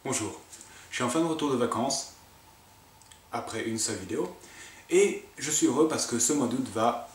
Bonjour, je suis en fin de retour de vacances, après une seule vidéo, et je suis heureux parce que ce mois d'août va...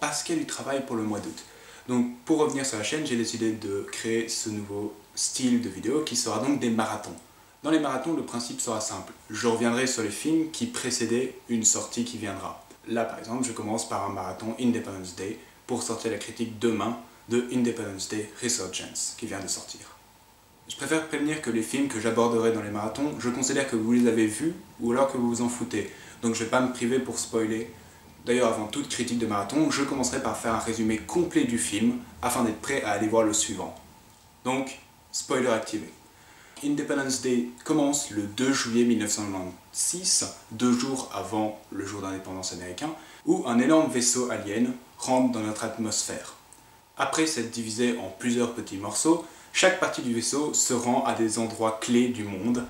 parce qu'il y a du travail pour le mois d'août. Donc pour revenir sur la chaîne, j'ai décidé de créer ce nouveau style de vidéo qui sera donc des marathons. Dans les marathons, le principe sera simple. Je reviendrai sur les films qui précédaient une sortie qui viendra. Là par exemple, je commence par un marathon Independence Day pour sortir la critique demain de Independence Day Resurgence qui vient de sortir. Je préfère prévenir que les films que j'aborderai dans les marathons, je considère que vous les avez vus ou alors que vous vous en foutez. Donc je ne vais pas me priver pour spoiler. D'ailleurs, avant toute critique de marathon, je commencerai par faire un résumé complet du film afin d'être prêt à aller voir le suivant. Donc, spoiler activé. Independence Day commence le 2 juillet 1996, 2 jours avant le jour d'indépendance américain, où un énorme vaisseau alien rentre dans notre atmosphère. Après s'être divisé en plusieurs petits morceaux, chaque partie du vaisseau se rend à des endroits clés du monde.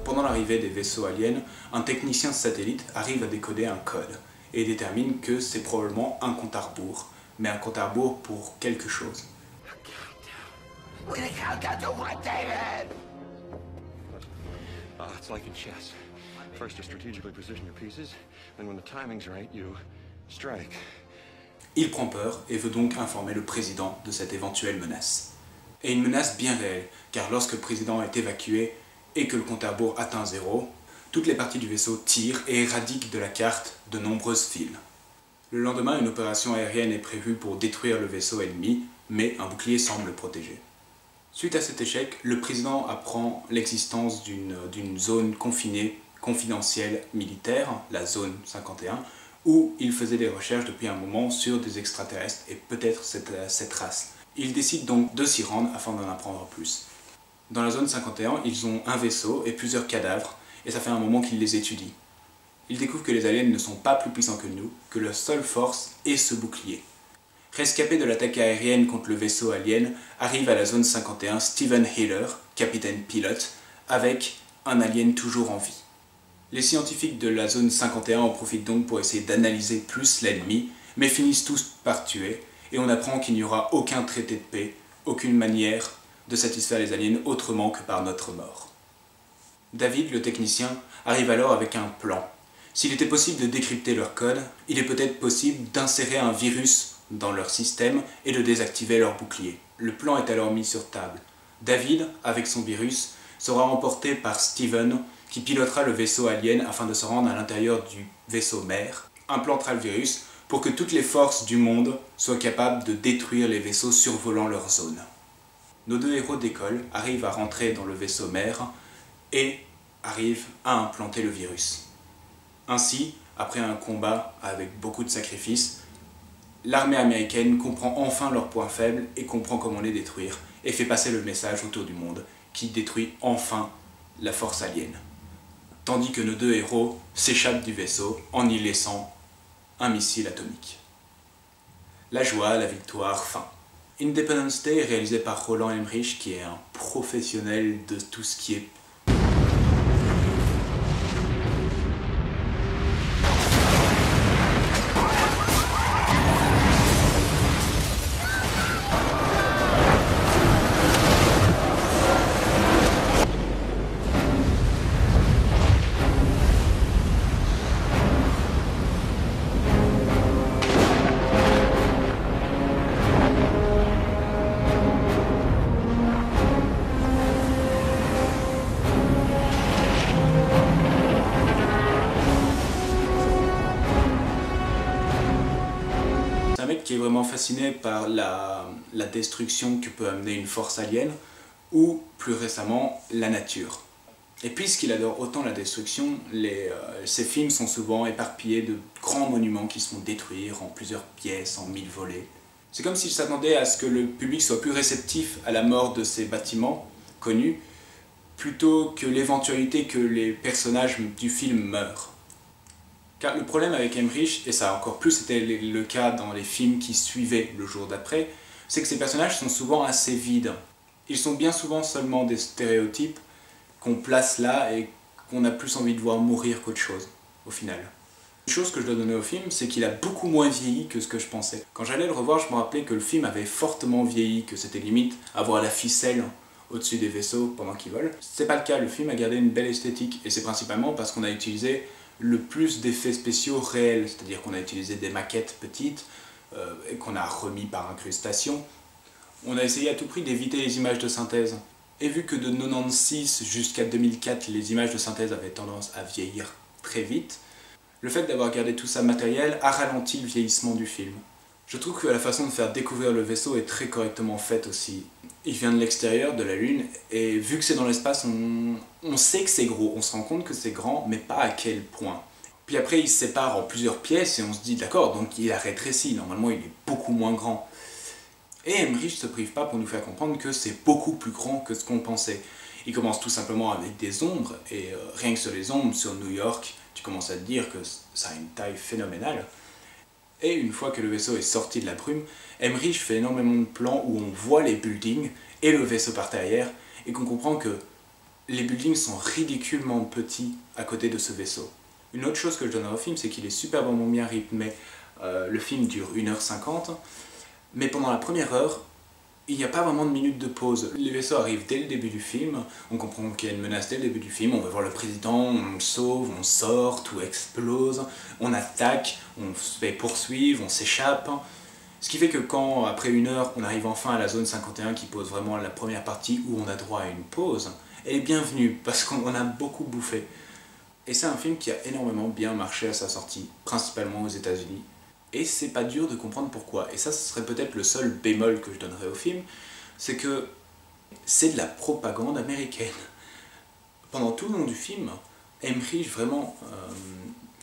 Pendant l'arrivée des vaisseaux aliens, un technicien satellite arrive à décoder un code et détermine que c'est probablement un compte à rebours, mais un compte à rebours pour quelque chose. It's like in chess. First you strategically position your pieces, then when the timing's right, you strike. Il prend peur et veut donc informer le président de cette éventuelle menace. Et une menace bien réelle, car lorsque le président est évacué et que le compte à rebours atteint 0, toutes les parties du vaisseau tirent et éradiquent de la carte de nombreuses villes. Le lendemain, une opération aérienne est prévue pour détruire le vaisseau ennemi, mais un bouclier semble le protéger. Suite à cet échec, le président apprend l'existence d'une zone confinée, confidentielle militaire, la zone 51, où il faisait des recherches depuis un moment sur des extraterrestres et peut-être cette race. Il décide donc de s'y rendre afin d'en apprendre plus. Dans la zone 51, ils ont un vaisseau et plusieurs cadavres, et ça fait un moment qu'ils les étudient. Ils découvrent que les aliens ne sont pas plus puissants que nous, que leur seule force est ce bouclier. Rescapé de l'attaque aérienne contre le vaisseau alien, arrive à la zone 51 Steven Hiller, capitaine pilote, avec un alien toujours en vie. Les scientifiques de la zone 51 en profitent donc pour essayer d'analyser plus l'ennemi, mais finissent tous par tuer, et on apprend qu'il n'y aura aucun traité de paix, aucune manière de satisfaire les aliens autrement que par notre mort. David, le technicien, arrive alors avec un plan. S'il était possible de décrypter leur code, il est peut-être possible d'insérer un virus dans leur système et de désactiver leur bouclier. Le plan est alors mis sur table. David, avec son virus, sera emporté par Steven, qui pilotera le vaisseau alien afin de se rendre à l'intérieur du vaisseau mère, implantera le virus pour que toutes les forces du monde soient capables de détruire les vaisseaux survolant leur zone. Nos deux héros d'école arrivent à rentrer dans le vaisseau mère et arrivent à implanter le virus. Ainsi, après un combat avec beaucoup de sacrifices, l'armée américaine comprend enfin leurs points faibles et comprend comment les détruire, et fait passer le message autour du monde, qui détruit enfin la force alien. Tandis que nos deux héros s'échappent du vaisseau en y laissant un missile atomique. La joie, la victoire, fin. Independence Day est réalisé par Roland Emmerich, qui est un professionnel de tout ce qui est un mec qui est vraiment fasciné par la destruction que peut amener une force alien, ou plus récemment, la nature. Et puisqu'il adore autant la destruction, ses films sont souvent éparpillés de grands monuments qui se font détruire en plusieurs pièces, en 1000 volets. C'est comme s'il s'attendait à ce que le public soit plus réceptif à la mort de ces bâtiments connus, plutôt que l'éventualité que les personnages du film meurent. Car le problème avec Emmerich, et ça encore plus c'était le cas dans les films qui suivaient le jour d'après, c'est que ces personnages sont souvent assez vides. Ils sont bien souvent seulement des stéréotypes qu'on place là et qu'on a plus envie de voir mourir qu'autre chose, au final. Une chose que je dois donner au film, c'est qu'il a beaucoup moins vieilli que ce que je pensais. Quand j'allais le revoir, je me rappelais que le film avait fortement vieilli, que c'était limite avoir la ficelle au-dessus des vaisseaux pendant qu'ils volent. C'est pas le cas, le film a gardé une belle esthétique, et c'est principalement parce qu'on a utilisé le plus d'effets spéciaux réels, c'est-à-dire qu'on a utilisé des maquettes petites, et qu'on a remis par incrustation. On a essayé à tout prix d'éviter les images de synthèse. Et vu que de 96 jusqu'à 2004, les images de synthèse avaient tendance à vieillir très vite, le fait d'avoir gardé tout ça matériel a ralenti le vieillissement du film. Je trouve que la façon de faire découvrir le vaisseau est très correctement faite aussi. Il vient de l'extérieur, de la Lune, et vu que c'est dans l'espace, on sait que c'est gros, on se rend compte que c'est grand, mais pas à quel point. Puis après, il se sépare en plusieurs pièces et on se dit, d'accord, donc il a rétréci, normalement il est beaucoup moins grand. Et Emmerich se prive pas pour nous faire comprendre que c'est beaucoup plus grand que ce qu'on pensait. Il commence tout simplement avec des ombres, et rien que sur les ombres, sur New York, tu commences à te dire que ça a une taille phénoménale. Et une fois que le vaisseau est sorti de la brume, Emmerich fait énormément de plans où on voit les buildings et le vaisseau par derrière, et qu'on comprend que les buildings sont ridiculement petits à côté de ce vaisseau. Une autre chose que je donnerai au film, c'est qu'il est superbement bien rythmé. Le film dure 1h50, mais pendant la première heure, il n'y a pas vraiment de minute de pause. Les vaisseaux arrivent dès le début du film, on comprend qu'il y a une menace dès le début du film, on va voir le président, on le sauve, on sort, tout explose, on attaque, on se fait poursuivre, on s'échappe. Ce qui fait que quand, après 1 heure, on arrive enfin à la zone 51 qui pose vraiment la première partie où on a droit à une pause, elle est bienvenue parce qu'on a beaucoup bouffé. Et c'est un film qui a énormément bien marché à sa sortie, principalement aux États-Unis. Et c'est pas dur de comprendre pourquoi. Et ça, ce serait peut-être le seul bémol que je donnerais au film, c'est que c'est de la propagande américaine. Pendant tout le long du film, Emmerich vraiment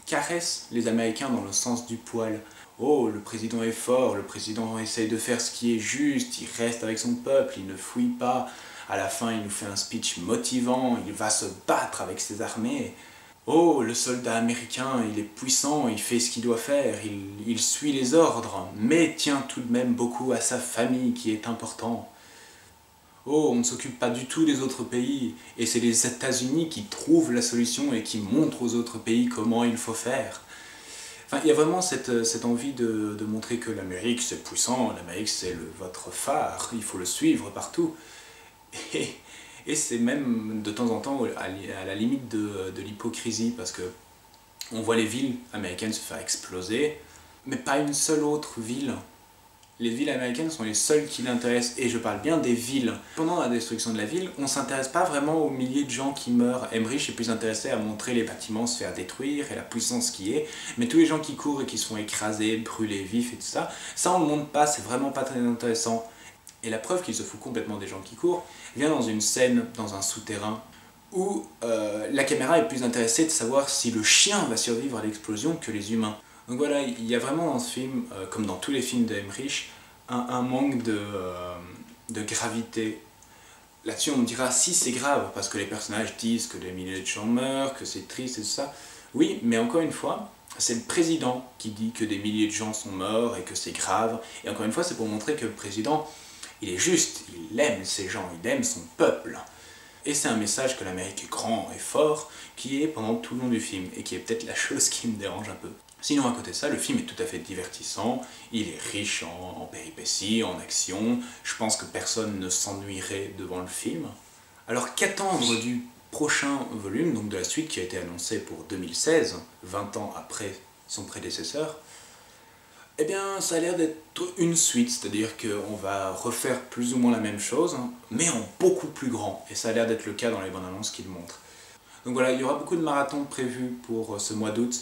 caresse les Américains dans le sens du poil. Oh, le président est fort, le président essaye de faire ce qui est juste, il reste avec son peuple, il ne fouille pas. À la fin, il nous fait un speech motivant, il va se battre avec ses armées. Oh, le soldat américain, il est puissant, il fait ce qu'il doit faire, il suit les ordres, mais tient tout de même beaucoup à sa famille qui est important. Oh, on ne s'occupe pas du tout des autres pays, et c'est les États-Unis qui trouvent la solution et qui montrent aux autres pays comment il faut faire. Enfin, il y a vraiment cette envie de montrer que l'Amérique c'est puissant, l'Amérique c'est votre phare, il faut le suivre partout. Et c'est même de temps en temps à la limite de l'hypocrisie, parce que on voit les villes américaines se faire exploser, mais pas une seule autre ville. Les villes américaines sont les seules qui l'intéressent, et je parle bien des villes. Pendant la destruction de la ville, on ne s'intéresse pas vraiment aux milliers de gens qui meurent. Emmerich est plus intéressé à montrer les bâtiments se faire détruire et la puissance qui est, mais tous les gens qui courent et qui se font écraser, brûler vifs et tout ça, ça on ne le montre pas, c'est vraiment pas très intéressant. Et la preuve qu'il se fout complètement des gens qui courent vient dans une scène dans un souterrain où la caméra est plus intéressée de savoir si le chien va survivre à l'explosion que les humains. Donc voilà, il y a vraiment dans ce film, comme dans tous les films de Emmerich, un manque de gravité. Là-dessus on me dira si c'est grave, parce que les personnages disent que des milliers de gens meurent, que c'est triste et tout ça. Oui, mais encore une fois, c'est le président qui dit que des milliers de gens sont morts et que c'est grave. Et encore une fois, c'est pour montrer que le président, il est juste, il aime ces gens, il aime son peuple. Et c'est un message que l'Amérique est grand et fort, qui est pendant tout le long du film, et qui est peut-être la chose qui me dérange un peu. Sinon, à côté de ça, le film est tout à fait divertissant, il est riche en péripéties, en action, je pense que personne ne s'ennuierait devant le film. Alors qu'attendre du prochain volume, donc de la suite qui a été annoncée pour 2016, 20 ans après son prédécesseur? Eh bien, ça a l'air d'être une suite, c'est-à-dire qu'on va refaire plus ou moins la même chose, mais en beaucoup plus grand, et ça a l'air d'être le cas dans les bandes annonces qu'ils montrent. Donc voilà, il y aura beaucoup de marathons prévus pour ce mois d'août.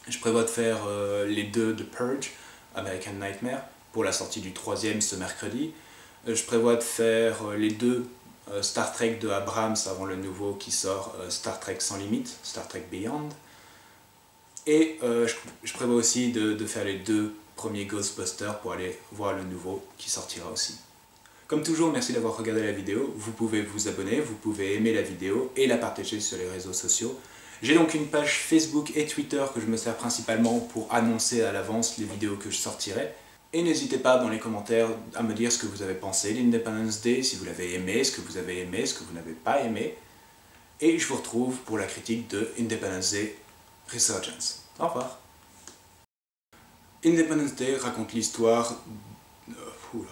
Je prévois de faire les deux de Purge, American Nightmare, pour la sortie du 3e ce mercredi. Je prévois de faire les deux Star Trek de Abrams avant le nouveau qui sort, Star Trek Sans Limite, Star Trek Beyond. Et je prévois aussi de faire les deux premiers Ghostbusters pour aller voir le nouveau qui sortira aussi. Comme toujours, merci d'avoir regardé la vidéo. Vous pouvez vous abonner, vous pouvez aimer la vidéo et la partager sur les réseaux sociaux. J'ai donc une page Facebook et Twitter que je me sers principalement pour annoncer à l'avance les vidéos que je sortirai. Et n'hésitez pas dans les commentaires à me dire ce que vous avez pensé d'Independence Day, si vous l'avez aimé, ce que vous avez aimé, ce que vous n'avez pas aimé. Et je vous retrouve pour la critique de Independence Day Resurgence. Au revoir. Independence Day raconte l'histoire... oula,